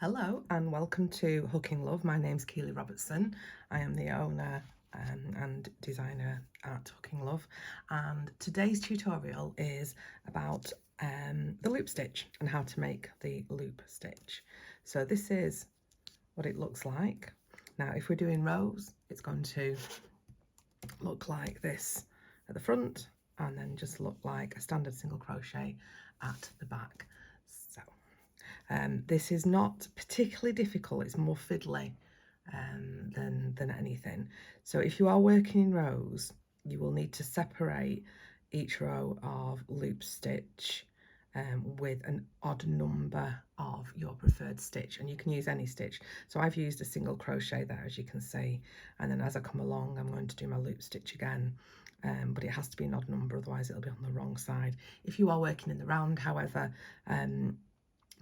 Hello and welcome to Hooking Love. My name's Keely Robertson. I am the owner and designer at Hooking Love, and today's tutorial is about the loop stitch and how to make the loop stitch. So this is what it looks like. Now if we're doing rows, it's going to look like this at the front and then just look like a standard single crochet at the back. So this is not particularly difficult, it's more fiddly than anything. So if you are working in rows, you will need to separate each row of loop stitch with an odd number of your preferred stitch, and you can use any stitch. So I've used a single crochet there, as you can see, and then as I come along I'm going to do my loop stitch again. But it has to be an odd number, otherwise it'll be on the wrong side. If you are working in the round, however,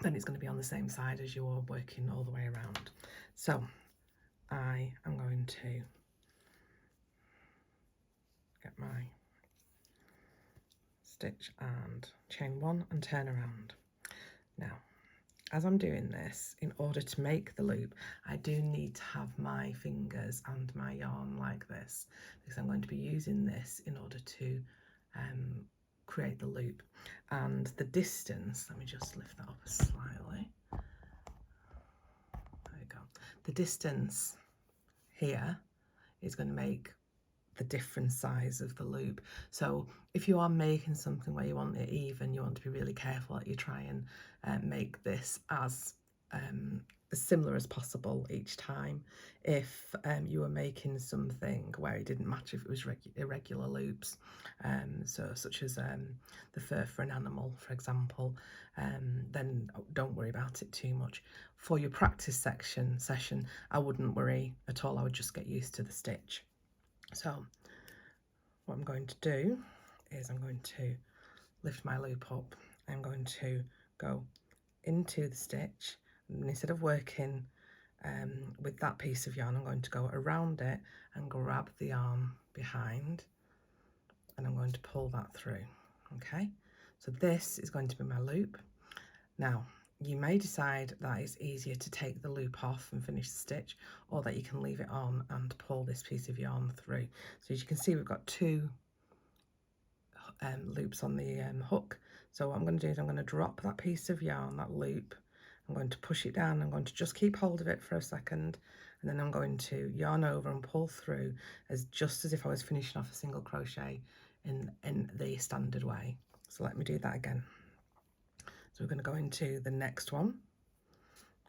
then it's going to be on the same side as you are working all the way around. So I am going to get my stitch and chain one and turn around. Now, as I'm doing this, in order to make the loop, I do need to have my fingers and my yarn like this, because I'm going to be using this in order to create the loop. And the distance, let me just lift that up slightly. There we go. The distance here is going to make the different size of the loop. So if you are making something where you want it even, you want to be really careful that you try and make this as similar as possible each time. If you were making something where it didn't match, if it was irregular loops, so such as the fur for an animal, for example, then don't worry about it too much. For your practice session, I wouldn't worry at all. I would just get used to the stitch. So what I'm going to do is I'm going to lift my loop up. I'm going to go into the stitch, and instead of working with that piece of yarn, I'm going to go around it and grab the yarn behind, and I'm going to pull that through. Okay, so this is going to be my loop. Now you may decide that it's easier to take the loop off and finish the stitch, or that you can leave it on and pull this piece of yarn through. So as you can see, we've got two loops on the hook. So what I'm going to do is I'm going to drop that piece of yarn, that loop, I'm going to push it down, I'm going to just keep hold of it for a second, and then I'm going to yarn over and pull through just as if I was finishing off a single crochet in the standard way. So let me do that again. So we're going to go into the next one.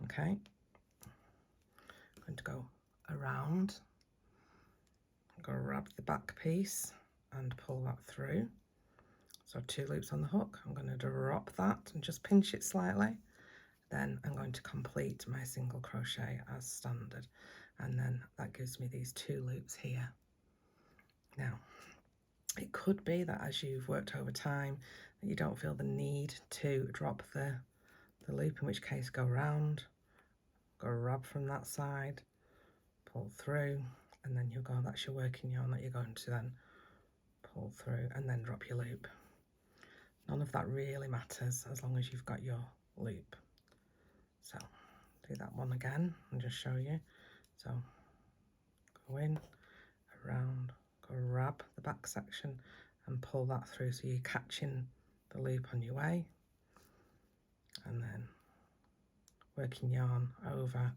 Okay, I'm going to go around, grab the back piece and pull that through. So 2 loops on the hook. I'm going to drop that and just pinch it slightly. Then I'm going to complete my single crochet as standard, and then that gives me these 2 loops here. Now it could be that as you've worked over time that you don't feel the need to drop the loop, in which case go around, grab from that side, pull through, and then you'll go, that's your working yarn that you're going to then pull through and then drop your loop. None of that really matters as long as you've got your loop. So do that one again and just show you. So go in, around, grab the back section and pull that through, so you're catching the loop on your way, and then working yarn over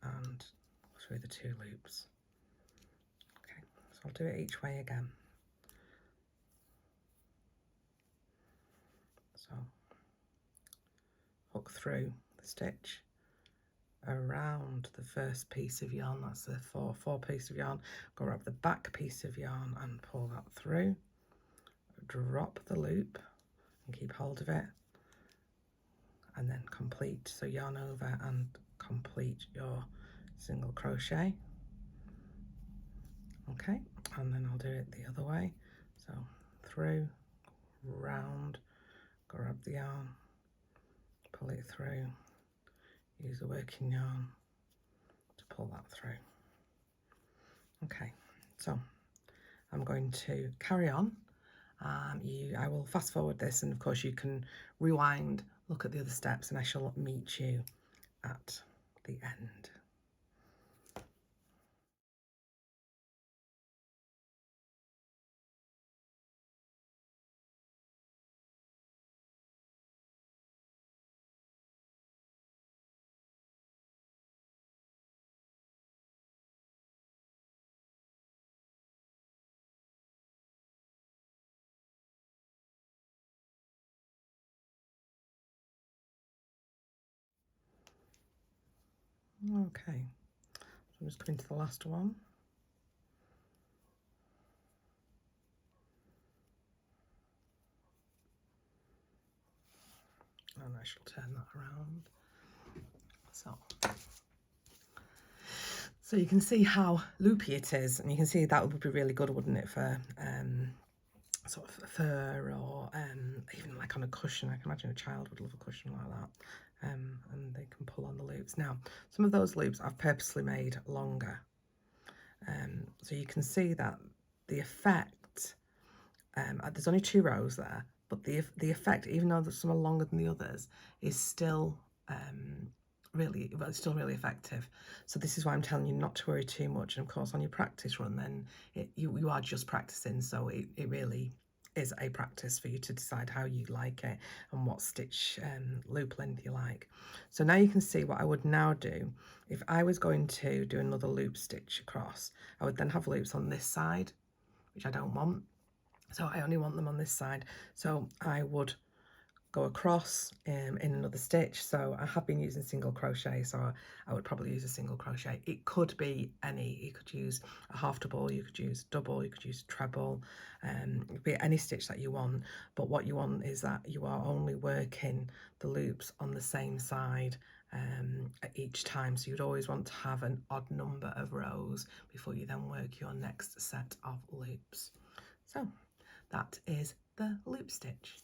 and through the 2 loops. Okay, so I'll do it each way again. So hook through the stitch, around the first piece of yarn, that's the four piece of yarn, grab the back piece of yarn and pull that through, drop the loop and keep hold of it, and then complete. So yarn over and complete your single crochet. Okay, and then I'll do it the other way. So through, round, grab the yarn, pull it through, use the working yarn to pull that through. Okay, so I'm going to carry on. I will fast forward this, and of course you can rewind, look at the other steps, and I shall meet you at the end. Okay, so I'm just coming to the last one. And I shall turn that around. So you can see how loopy it is, and you can see that would be really good, wouldn't it, for sort of fur or even like on a cushion. I can imagine a child would love a cushion like that. And they can pull on the loops. Now, some of those loops I've purposely made longer. So you can see that the effect, there's only 2 rows there, but the effect, even though some are longer than the others, is still really, well, it's still really effective. So this is why I'm telling you not to worry too much. And of course, on your practice run, then you are just practicing. So it really is a practice for you to decide how you like it and what stitch loop length you like. So now you can see what I would now do. If I was going to do another loop stitch across, I would then have loops on this side, which I don't want. So I only want them on this side. So I would go across in another stitch. So I have been using single crochet, so I would probably use a single crochet. It could be any, you could use a half double, you could use double, you could use treble, it could be any stitch that you want. But what you want is that you are only working the loops on the same side at each time. So you'd always want to have an odd number of rows before you then work your next set of loops. So that is the loop stitch.